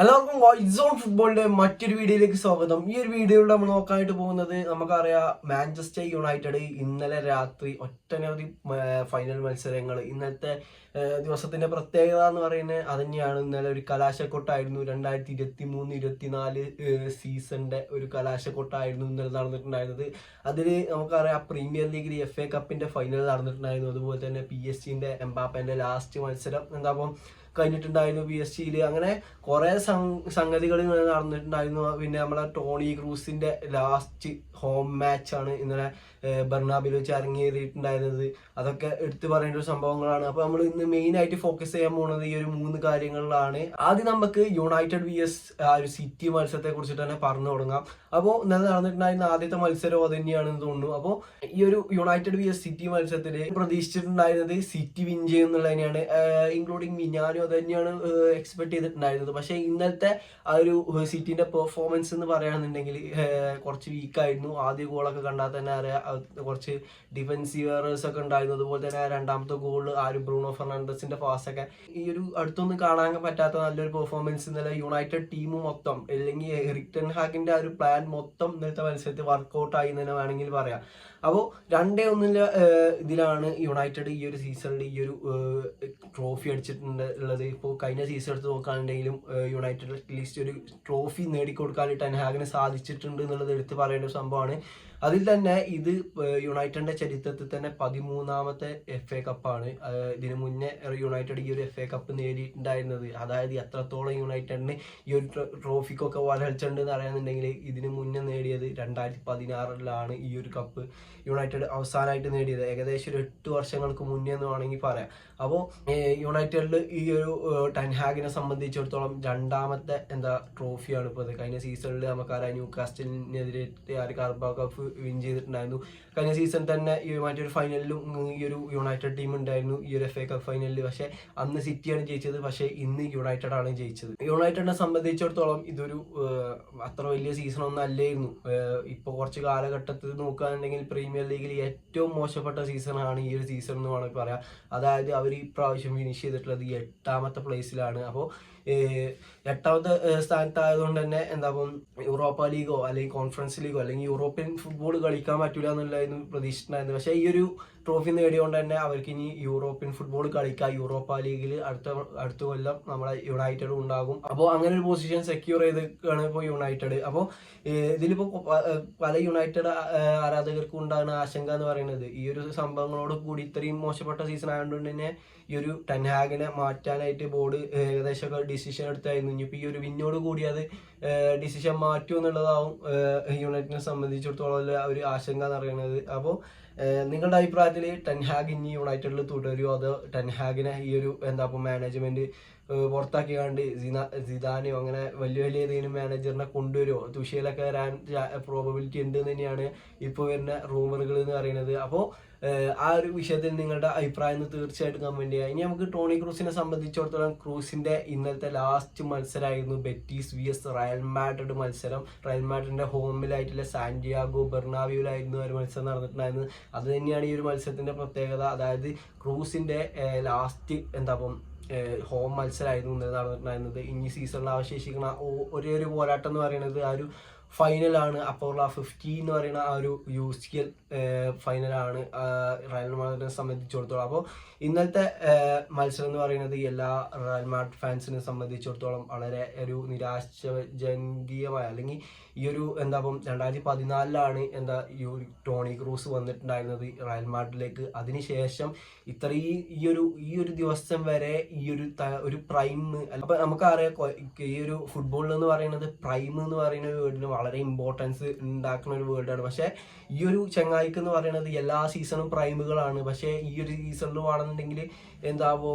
എല്ലാവർക്കും vice on ഫുട്ബോളിന്റെ മറ്റൊരു വീഡിയോയിലേക്ക് സ്വാഗതം. ഈ ഒരു വീഡിയോയിൽ നമ്മൾ നോക്കാനായിട്ട് പോകുന്നത്, നമുക്കറിയാം മാഞ്ചസ്റ്റർ യുണൈറ്റഡ് ഇന്നലെ രാത്രി ഒട്ടനവധി ഫൈനൽ മത്സരങ്ങൾ. ഇന്നത്തെ ദിവസത്തിന്റെ പ്രത്യേകത എന്ന് പറയുന്നത് അത് തന്നെയാണ്. ഇന്നലെ ഒരു കലാശക്കൊട്ടായിരുന്നു. 2023-24 സീസണിന്റെ ഒരു കലാശക്കൊട്ടായിരുന്നു ഇന്നലെ നടന്നിട്ടുണ്ടായിരുന്നത്. അതിൽ നമുക്കറിയാം പ്രീമിയർ ലീഗിൽ FA കപ്പിന്റെ ഫൈനൽ നടന്നിട്ടുണ്ടായിരുന്നു. അതുപോലെ തന്നെ PSG എംബാപ്പന്റെ ലാസ്റ്റ് മത്സരം കഴിഞ്ഞിട്ടുണ്ടായിരുന്നു PSG. അങ്ങനെ കുറെ സംഗതികൾ നടന്നിട്ടുണ്ടായിരുന്നു. പിന്നെ നമ്മളെ ടോണി ക്രൂസിന്റെ ലാസ്റ്റ് ഹോം മാച്ചാണ് ഇന്നലെ ബെർണാബിൽ വെച്ച് അരങ്ങേറിയിട്ടുണ്ടായിരുന്നത്. അതൊക്കെ എടുത്തു പറയേണ്ട ഒരു സംഭവങ്ങളാണ്. അപ്പൊ നമ്മൾ ഇന്ന് മെയിൻ ആയിട്ട് ഫോക്കസ് ചെയ്യാൻ പോകുന്നത് ഈ ഒരു 3 കാര്യങ്ങളിലാണ്. ആദ്യം നമുക്ക് യുണൈറ്റഡ് VS ആ ഒരു സിറ്റി മത്സരത്തെ കുറിച്ചിട്ട് തന്നെ പറഞ്ഞു തുടങ്ങാം. അപ്പോൾ ഇന്നലെ നടന്നിട്ടുണ്ടായിരുന്ന ആദ്യത്തെ മത്സരം അത് തന്നെയാണെന്ന് തോന്നുന്നു. അപ്പോൾ ഈ ഒരു യുണൈറ്റഡ് VS സിറ്റി മത്സരത്തിൽ പ്രതീക്ഷിച്ചിട്ടുണ്ടായിരുന്നത് സിറ്റി വിൻ ചെയ്യുന്നുള്ളതിനെയാണ്, ഇൻക്ലൂഡിങ് മിനാനും അത് തന്നെയാണ് എക്സ്പെക്ട് ചെയ്തിട്ടുണ്ടായിരുന്നത്. പക്ഷെ ഇന്നലത്തെ ആ ഒരു സിറ്റിന്റെ പെർഫോമൻസ് എന്ന് പറയുകയാണെന്നുണ്ടെങ്കിൽ കുറച്ച് വീക്കായിരുന്നു. ആദ്യ ഗോളൊക്കെ കണ്ടാൽ തന്നെ അറിയാം കുറച്ച് ഡിഫൻസീവ് എറേഴ്സ് ഒക്കെ ഉണ്ടായിരുന്നു. അതുപോലെ തന്നെ രണ്ടാമത്തെ ഗോൾ ആ ഒരു ബ്രൂണോ ഫെർണാണ്ടസിന്റെ പാസൊക്കെ ഈ ഒരു അടുത്തൊന്നും കാണാൻ പറ്റാത്ത നല്ലൊരു പെർഫോമൻസ് ഇന്നലെ യുണൈറ്റഡ് ടീം മൊത്തം, അല്ലെങ്കിൽ എറിക് ടെൻ ഹാഗിന്റെ ആ ഒരു പ്ലാൻ മൊത്തം ഇന്നലത്തെ മത്സരത്തിൽ വർക്ക്ഔട്ട് ആയി എന്ന് തന്നെ വേണമെങ്കിൽ പറയാം. അപ്പോൾ 2-1 ഇതിലാണ് യുണൈറ്റഡ് ഈ ഒരു സീസണിൽ ഈ ഒരു ട്രോഫി അടിച്ചിട്ടുണ്ട് ഉള്ളത്. ഇപ്പോൾ കഴിഞ്ഞ സീസൺ എടുത്ത് നോക്കുകയാണെങ്കിലും യുണൈറ്റഡ് അറ്റ്ലീസ്റ്റ് ഒരു ട്രോഫി നേടിക്കൊടുക്കാൻ ടെൻ ഹാഗിന് സാധിച്ചിട്ടുണ്ട് എന്നുള്ളത് എടുത്ത് പറയേണ്ട ഒരു സംഭവമാണ്. അതിൽ തന്നെ ഇത് യുണൈറ്റഡിന്റെ ചരിത്രത്തിൽ തന്നെ 13ാമത്തെ FA കപ്പാണ്. ഇതിനു മുന്നേ യുണൈറ്റഡ് ഈ ഒരു FA കപ്പ് നേടിയിട്ടുണ്ടായിരുന്നത്. അതായത് എത്രത്തോളം യുണൈറ്റഡിന് ഈ ഒരു ട്രോഫിക്കൊക്കെ വരൾച്ചുണ്ട് എന്ന് അറിയാന്നുണ്ടെങ്കിൽ ഇതിനു മുന്നേ നേടിയത് 2016 ഈ ഒരു കപ്പ് യുണൈറ്റഡ് അവസാനമായിട്ട് നേടിയത്. ഏകദേശം ഒരു 8 വർഷങ്ങൾക്ക് മുന്നേ എന്ന് വേണമെങ്കിൽ പറയാം. അപ്പോൾ യുണൈറ്റഡിൽ ഈ ഒരു ടെൻ ഹാഗിനെ സംബന്ധിച്ചിടത്തോളം 2ാമത്തെ ട്രോഫിയാണ് ഇപ്പോൾ ഇത്. കഴിഞ്ഞ സീസണിൽ നമുക്കറിയാം ന്യൂകാസ്റ്റലിനെതിരെ ആ ഒരു കാർബാ കപ്പ് വിൻ ചെയ്തിട്ടുണ്ടായിരുന്നു. കഴിഞ്ഞ സീസൺ തന്നെ ഈ മറ്റൊരു ഫൈനലിലും ഈ ഒരു യുണൈറ്റഡ് ടീം ഉണ്ടായിരുന്നു ഈ ഒരു FA കപ്പ് ഫൈനലിൽ. പക്ഷെ അന്ന് സിറ്റിയാണ് ജയിച്ചത്, പക്ഷെ ഇന്ന് യുണൈറ്റഡ് ആണ് ജയിച്ചത്. യുണൈറ്റഡിനെ സംബന്ധിച്ചിടത്തോളം ഇതൊരു അത്ര വലിയ സീസൺ ഒന്നും അല്ലായിരുന്നു. ഇപ്പോൾ കുറച്ച് കാലഘട്ടത്തിൽ നോക്കുകയാണെന്നുണ്ടെങ്കിൽ പ്രീമിയർ ലീഗിൽ ഏറ്റവും മോശപ്പെട്ട സീസണാണ് ഈ ഒരു സീസൺ എന്ന് വേണമെങ്കിൽ പറയാം. അതായത് അവർ ഈ പ്രാവശ്യം ഫിനിഷ് ചെയ്തിട്ടുള്ളത് 8ാമത്തെ പ്ലേസിലാണ്. അപ്പോൾ 8ാമത്തെ സ്ഥാനത്തായതുകൊണ്ട് തന്നെ യൂറോപ്പ ലീഗോ അല്ലെങ്കിൽ കോൺഫറൻസ് ലീഗോ അല്ലെങ്കിൽ യൂറോപ്യൻ ഫുട്ബോൾ കളിക്കാൻ പറ്റില്ല എന്നുള്ളതായിരുന്നു പ്രതീക്ഷിച്ചിട്ടുണ്ടായിരുന്നത്. പക്ഷേ ഈ ഒരു ട്രോഫി നേടിയോണ്ട് തന്നെ അവർക്ക് ഇനി യൂറോപ്യൻ ഫുട്ബോൾ കളിക്കാം. യൂറോപ്പ ലീഗിൽ അടുത്ത കൊല്ലം നമ്മളെ യുണൈറ്റഡ് ഉണ്ടാകും. അപ്പോൾ അങ്ങനെ ഒരു പൊസിഷൻ സെക്യൂർ ചെയ്താണ് ഇപ്പോൾ യുണൈറ്റഡ്. അപ്പോൾ ഇതിലിപ്പോൾ പല യുണൈറ്റഡ് ആരാധകർക്കും ഉണ്ടാകുന്ന ആശങ്ക എന്ന് പറയുന്നത് ഈ ഒരു സംഭവങ്ങളോട് കൂടി ഇത്രയും മോശപ്പെട്ട സീസൺ ആയതുകൊണ്ട് തന്നെ ഈ ഒരു ടെൻ ഹാഗിനെ മാറ്റാനായിട്ട് ബോർഡ് ഏകദേശമൊക്കെ ഡിസിഷൻ എടുത്തായിരുന്നു. ഇനിയിപ്പോൾ ഈ ഒരു വിന്നോട് കൂടി അത് ഡിസിഷൻ മാറ്റും എന്നുള്ളതാവും യുണൈറ്റഡിനെ സംബന്ധിച്ചിടത്തോളം ഒരു ആശങ്ക എന്ന് പറയുന്നത്. അപ്പോൾ നിങ്ങളുടെ അഭിപ്രായത്തിൽ ടെൻ ഹാഗ് ഇനി യുണൈറ്റഡിൽ തുടരുമോ, അതോ ടെൻ ഹാഗിനെ ഈ ഒരു മാനേജ്മെന്റ് പുറത്താക്കിയാണ്ട് സിദാനെയോ അങ്ങനെ വലിയ ഏതെങ്കിലും മാനേജറിനെ കൊണ്ടുവരുമോ, തുഷയിലൊക്കെ വരാൻ പ്രോബബിലിറ്റി ഉണ്ട് എന്ന് തന്നെയാണ് ഇപ്പോൾ വരുന്ന റൂമറുകൾ എന്ന് പറയുന്നത്. അപ്പോൾ ആ ഒരു വിഷയത്തിൽ നിങ്ങളുടെ അഭിപ്രായം തീർച്ചയായിട്ടും കമന്റ് ചെയ്യുക. ഇനി നമുക്ക് ടോണി ക്രൂസിനെ സംബന്ധിച്ചിടത്തോളം ക്രൂസിന്റെ ഇന്നലത്തെ ലാസ്റ്റ് മത്സരമായിരുന്നു ബെറ്റീസ് VS റയൽ മാഡ്രിഡ് മത്സരം. റയൽ മാഡ്രിഡിന്റെ ഹോമിലായിട്ടുള്ള സാന്റിയാഗോ ബെർണാബ്യൂവിലായിരുന്നു ഒരു മത്സരം നടന്നിട്ടുണ്ടായിരുന്നത്. അത് തന്നെയാണ് ഈ ഒരു മത്സരത്തിന്റെ പ്രത്യേകത. അതായത് ക്രൂസിന്റെ ലാസ്റ്റ് ഹോം മത്സരമായിരുന്നു ഇന്നലെ നടന്നിട്ടുണ്ടായിരുന്നത്. ഇനി സീസണിൽ അവശേഷിക്കുന്ന ഒരേ ഒരു പോരാട്ടം എന്ന് പറയുന്നത് ആ ഒരു ഫൈനലാണ്. അപ്പോള 50 എന്ന് പറയുന്ന ആ ഒരു UCL ഫൈനലാണ് റയൽ മാഡ്രിഡിനെ സംബന്ധിച്ചിടത്തോളം. അപ്പോൾ ഇന്നലത്തെ മത്സരം എന്ന് പറയുന്നത് എല്ലാ റയൽ മാഡ്രിഡ് ഫാൻസിനെ സംബന്ധിച്ചിടത്തോളം വളരെ ഒരു നിരാശാജനകീയമായ, അല്ലെങ്കിൽ ഈ ഒരു 2014 ടോണി ക്രൂസ് വന്നിട്ടുണ്ടായിരുന്നത് റയൽ മാഡ്രിഡിലേക്ക്. അതിനുശേഷം ഈ ഒരു ദിവസം വരെ ഈ ഒരു പ്രൈം, അപ്പൊ നമുക്കറിയാം ഈ ഒരു ഫുട്ബോൾ എന്ന് പറയുന്നത് പ്രൈം എന്ന് പറയുന്ന ഒരു വേർഡിന് വളരെ ഇമ്പോർട്ടൻസ് ഉണ്ടാക്കുന്ന ഒരു വേർഡാണ്. പക്ഷെ ഈ ഒരു ചങ്ങായിക്ക് എന്ന് പറയുന്നത് എല്ലാ സീസണും പ്രൈമുകളാണ്. പക്ഷെ ഈ ഒരു സീസണിൽ വേണമെന്നുണ്ടെങ്കിൽ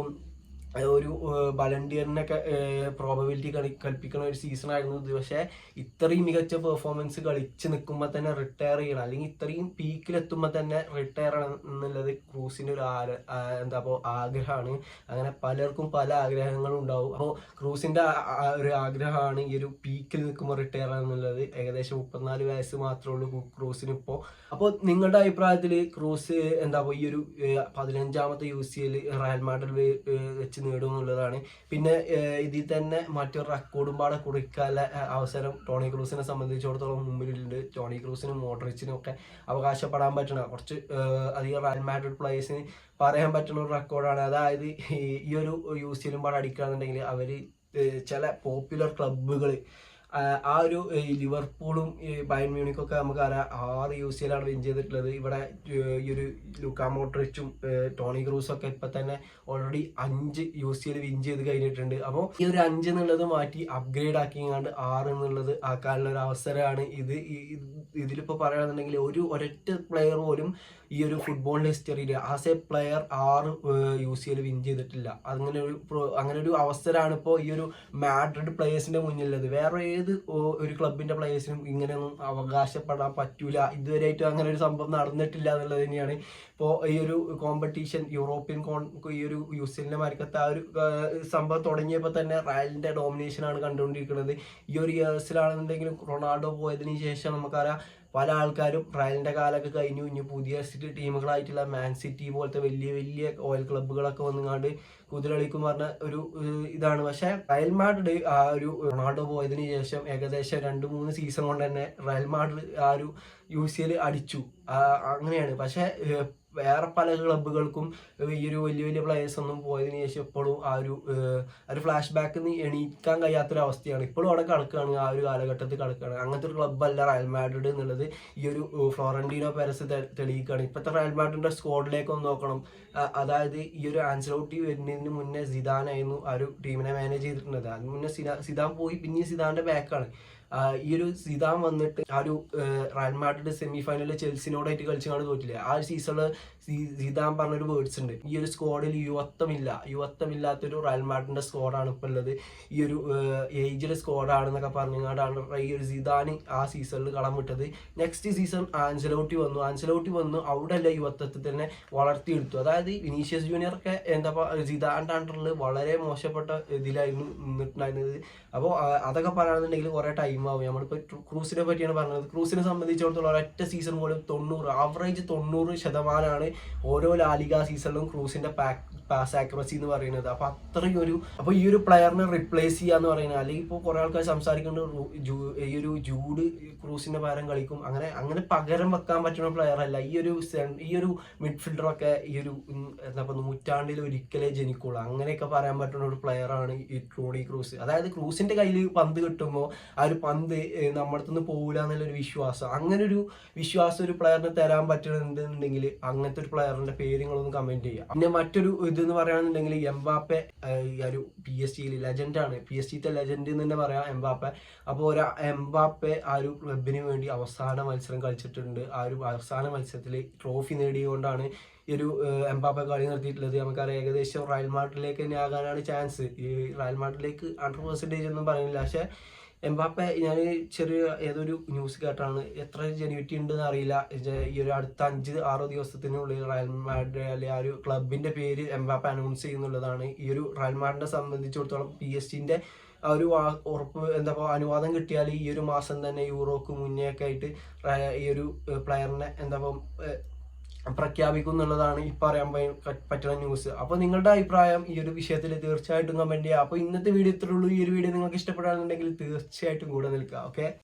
ഒരു ബലണ്ടിയറിനൊക്കെ പ്രോബബിലിറ്റി കൽപ്പിക്കുന്ന ഒരു സീസൺ ആയിരുന്നു ഇത്. പക്ഷേ ഇത്രയും മികച്ച പെർഫോമൻസ് കളിച്ച് നിൽക്കുമ്പോൾ തന്നെ റിട്ടയർ ചെയ്യണം, അല്ലെങ്കിൽ ഇത്രയും പീക്കിലെത്തുമ്പോൾ തന്നെ റിട്ടയർ ചെയ്യണം എന്നുള്ളത് ക്രൂസിൻ്റെ ഒരു ആഗ്രഹമാണ്. അങ്ങനെ പലർക്കും പല ആഗ്രഹങ്ങളും ഉണ്ടാവും. അപ്പോൾ ക്രൂസിൻ്റെ ഒരു ആഗ്രഹമാണ് ഈ ഒരു പീക്കിൽ നിൽക്കുമ്പോൾ റിട്ടയർ എന്നുള്ളത്. ഏകദേശം 34 വയസ്സ് മാത്രമേ ഉള്ളൂ ക്രൂസിന് ഇപ്പോൾ. അപ്പോൾ നിങ്ങളുടെ അഭിപ്രായത്തിൽ ക്രൂസ് ഈ ഒരു 15ാമത്തെ UCL റയൽ മാഡ്രിഡ് വെച്ച് നേടും എന്നുള്ളതാണ്. പിന്നെ ഇതിൽ തന്നെ മറ്റൊരു റെക്കോർഡും പാടെ കുറിക്കാനുള്ള അവസരം ടോണി ക്രൂസിനെ സംബന്ധിച്ചിടത്തോളം മുമ്പിലുണ്ട്. ടോണി ക്രൂസിനും മോഡ്രിച്ചിനും ഒക്കെ അവകാശപ്പെടാൻ പറ്റണ കുറച്ച് അധികം റയൽ മാഡ്രിഡ് പ്ലേയേഴ്സിന് പറയാൻ പറ്റുന്ന ഒരു റെക്കോർഡാണ്. അതായത് ഈ ഒരു UCL പാടെ അടിക്കുകയാണെന്നുണ്ടെങ്കിൽ അവർ ചില പോപ്പുലർ ക്ലബ്ബുകൾ ആ ഒരു ലിവർപൂളും ബയൺ മ്യൂണിക്കൊക്കെ നമുക്കറിയാം 6 UCL വിൻ ചെയ്തിട്ടുള്ളത്. ഇവിടെ ഈ ഒരു ലൂക്കാ മോഡ്രിച്ചും ടോണി ക്രൂസും ഒക്കെ ഇപ്പൊ തന്നെ ഓൾറെഡി 5 UCL വിൻ ചെയ്ത് കഴിഞ്ഞിട്ടുണ്ട്. അപ്പോൾ ഈ ഒരു 5 എന്നുള്ളത് മാറ്റി അപ്ഗ്രേഡ് ആക്കിങ്ങാണ്ട് 6 എന്നുള്ളത് ആക്കാനുള്ള ഒരു അവസരമാണ് ഇത്. ഇതിലിപ്പോ പറയുകയാണെന്നുണ്ടെങ്കിൽ ഒരൊറ്റ പ്ലെയർ പോലും ഈ ഒരു ഫുട്ബോൾ ഹിസ്റ്ററിയിൽ as a player 6 UCL win ചെയ്തിട്ടില്ല. അങ്ങനെ ഒരു അവസരമാണ് ഇപ്പോൾ ഈ ഒരു മാഡ്രിഡ് പ്ലേയേഴ്സിന്റെ മുന്നിലുള്ളത്. വേറെ ഏത് ഒരു ക്ലബിന്റെ പ്ലേയേഴ്സിനും ഇങ്ങനെയൊന്നും അവകാശപ്പെടാൻ പറ്റൂല. ഇതുവരെയായിട്ടും അങ്ങനെ ഒരു സംഭവം നടന്നിട്ടില്ല എന്നുള്ളത് തന്നെയാണ്. ഇപ്പോൾ ഈ ഒരു കോമ്പറ്റീഷൻ യൂറോപ്യൻ ഈ ഒരു UCLന്റെ മാർക്കത്ത് ആ ഒരു സംഭവം തുടങ്ങിയപ്പോൾ തന്നെ റയലിന്റെ ഡോമിനേഷനാണ് കണ്ടുകൊണ്ടിരിക്കുന്നത്. ഈ ഒരു ഇയേഴ്സിലാണെന്നുണ്ടെങ്കിലും റൊണാൾഡോ പോയതിനു ശേഷം നമുക്കറിയാം പല ആൾക്കാരും റയലിന്റെ കാലമൊക്കെ കഴിഞ്ഞു. ഇനി പുതിയ ടീമുകളായിട്ടുള്ള മാൻ സിറ്റി പോലത്തെ വലിയ വലിയ ഓയിൽ ക്ലബ്ബുകളൊക്കെ വന്നുകൊണ്ട് കുതിരളിക്കും പറഞ്ഞ ഒരു ഇതാണ്. പക്ഷെ റയൽ മാഡ്രിഡ് ആ ഒരു റൊണാൾഡോ പോയതിനു ശേഷം ഏകദേശം 2-3 സീസൺ കൊണ്ട് തന്നെ റയൽ മാഡ്രിഡ് ആ ഒരു UCL അടിച്ചു. അങ്ങനെയാണ്. പക്ഷെ വേറെ പല ക്ലബ്ബുകൾക്കും ഈ ഒരു വലിയ വലിയ പ്ലേയേഴ്സ് ഒന്നും പോയതിനു ശേഷം ഇപ്പോഴും ആ ഒരു ഫ്ലാഷ് ബാക്കിൽ നിന്ന് എണീക്കാൻ കഴിയാത്തൊരു അവസ്ഥയാണ്. ഇപ്പോഴും അവിടെ കളിക്കുകയാണ്, ആ ഒരു കാലഘട്ടത്തിൽ കളിക്കുകയാണ്. അങ്ങനത്തെ ഒരു ക്ലബ്ബല്ല റയൽ മാഡ്രിഡ് എന്നുള്ളത് ഈ ഒരു ഫ്ലോറന്റീനോ പെരസ് തെളിയിക്കുകയാണ്. ഇപ്പോഴത്തെ റയൽ മാഡ്രിഡിന്റെ സ്ക്വാഡിലേക്ക് ഒന്ന് നോക്കണം. അതായത് ഈ ഒരു ആൻസലോട്ടി വരുന്നതിന് മുന്നേ സിദാനായിരുന്നു ആ ഒരു ടീമിനെ മാനേജ് ചെയ്തിട്ടുള്ളത്. അതിന് മുന്നേ സിദാൻ പോയി, പിന്നെ സിദാന്റെ ബാക്കാണ്. ഈ ഒരു സിദാൻ വന്നിട്ട് ആ ഒരു റയൽ മാഡ്രിഡ് സെമി ഫൈനലിൽ ചെൽസിനോടായിട്ട് കളിച്ചാണ് തോറ്റില്ലേ. ആ ഒരു സീസണിൽ സിദാൻ പറഞ്ഞൊരു വേർഡ്സ് ഉണ്ട്, ഈ ഒരു സ്ക്വാഡിൽ യുവത്വമില്ലാത്തൊരു റയൽ മാഡ്രിഡിന്റെ സ്ക്വാഡാണ് ഇപ്പോൾ ഉള്ളത്, ഈ ഒരു ഏജ്ഡ് സ്ക്വാഡാണെന്നൊക്കെ പറഞ്ഞുകൊണ്ടാണ് ഈ ഒരു സിദാൻ ആ സീസണിൽ കളം വിട്ടത്. നെക്സ്റ്റ് സീസൺ ആൻസലോട്ടി വന്നു അവിടെ അല്ല യുവത്വത്തിൽ തന്നെ വളർത്തിയെടുത്തു. അതായത് വിനീഷ്യസ് ജൂനിയറൊക്കെ എന്താ സിദാന്റെ അണ്ടറിൽ വളരെ മോശപ്പെട്ട ഇതിലായിരുന്നു നിന്നിട്ടുണ്ടായിരുന്നത്. അപ്പോൾ അതൊക്കെ പറയുകയാണെന്നുണ്ടെങ്കിൽ കുറെ ടൈം ആവും. നമ്മളിപ്പോൾ ക്രൂസിനെ പറ്റിയാണ് പറഞ്ഞത്. ക്രൂസിനെ സംബന്ധിച്ചിടത്തോളം ഒരൊറ്റ സീസൺ പോലും 90 ആവറേജ് 90% ഓരോ ലാലിഗ സീസണിലും ക്രൂസിന്റെ പാസ് ആക്യുറസി എന്ന് പറയുന്നത്. അപ്പൊ ഈ ഒരു പ്ലെയറിനെ റിപ്ലേസ് ചെയ്യാന്ന് പറയുന്നത്, അല്ലെങ്കിൽ ഇപ്പോൾ കുറെ ആൾക്കാർ സംസാരിക്കുന്നത് ഈ ഒരു ജൂഡ് ക്രൂസിന്റെ പകരം കളിക്കും, അങ്ങനെ പകരം വെക്കാൻ പറ്റുന്ന പ്ലെയർ അല്ല. ഈ ഒരു മിഡ്ഫീൽഡറൊക്കെ ഈ ഒരു എന്താ നൂറ്റാണ്ടിൽ ഒരിക്കലേ ജനിക്കുള്ളൂ, അങ്ങനെയൊക്കെ പറയാൻ പറ്റുന്ന ഒരു പ്ലെയറാണ് ഈ ടോണി ക്രൂസ്. അതായത് ക്രൂസിന്റെ കയ്യിൽ പന്ത് കിട്ടുമ്പോൾ ആ ഒരു പന്ത് നമ്മുടെ അടുത്ത് നിന്ന് പോകില്ല എന്നുള്ളൊരു വിശ്വാസം, അങ്ങനെ ഒരു വിശ്വാസം ഒരു പ്ലെയറിന് തരാൻ പറ്റുന്നുണ്ടെങ്കിൽ അങ്ങനത്തെ ഒരു പ്ലെയറിന്റെ പേരുകളൊന്ന് കമന്റ് ചെയ്യാം. പിന്നെ മറ്റൊരു ഇതെന്ന് പറയുകയാണെന്നുണ്ടെങ്കിൽ എംബാപ്പെ ഈ ഒരു PSG ലെജൻഡാണ്, PSG ലെജൻഡ് എന്ന് തന്നെ പറയാം എംബാപ്പെ. അപ്പോൾ എംബാപ്പെ ആ ഒരു ക്ലബിന് വേണ്ടി അവസാന മത്സരം കളിച്ചിട്ടുണ്ട്. ആ ഒരു അവസാന മത്സരത്തിൽ ട്രോഫി നേടിയുകൊണ്ടാണ് ഈ ഒരു എംബാപ്പെ കളി നിർത്തിയിട്ടുള്ളത്. നമുക്കറിയാം ഏകദേശം റയൽ മാഡ്രിഡിലേക്ക് തന്നെ ആകാനാണ് ചാൻസ്. ഈ റയൽ മാഡ്രിഡിലേക്ക് 100% ഒന്നും പറയുന്നില്ല. പക്ഷെ എംബാപ്പെ ഞാൻ ചെറിയ ഏതൊരു ന്യൂസ് കേട്ടാണ്, എത്ര ജെന്യൂറ്റി ഉണ്ടെന്ന് അറിയില്ല, ഈ ഒരു അടുത്ത 5-6 ദിവസത്തിനുള്ളിൽ റയൽ മാഡ്രിഡ് അല്ലെങ്കിൽ ആ ഒരു ക്ലബിന്റെ പേര് എംബാപ്പെ അനൗൺസ് ചെയ്യുന്നുള്ളതാണ്. ഈ ഒരു റയൽ മാഡ്രിഡിനെ സംബന്ധിച്ചിടത്തോളം PSG ആ ഒരു ഉറപ്പ് അനുവാദം കിട്ടിയാൽ ഈ ഒരു മാസം തന്നെ യൂറോക്ക് മുന്നേ ഒക്കെ ആയിട്ട് ഈ ഒരു പ്ലെയറിനെ പ്രഖ്യാപിക്കും എന്നുള്ളതാണ് ഈ പറയാൻ പറ്റുന്ന ന്യൂസ്. അപ്പോൾ നിങ്ങളുടെ അഭിപ്രായം ഈ ഒരു വിഷയത്തിൽ തീർച്ചയായിട്ടും കമന്റ് ചെയ്യുക. അപ്പോൾ ഇന്നത്തെ വീഡിയോ ഇത്രേ ഉള്ളൂ. ഈ ഒരു വീഡിയോ നിങ്ങൾക്ക് ഇഷ്ടപ്പെടുകയാണെന്നുണ്ടെങ്കിൽ തീർച്ചയായിട്ടും കൂടെ നിൽക്കുക. ഓക്കെ.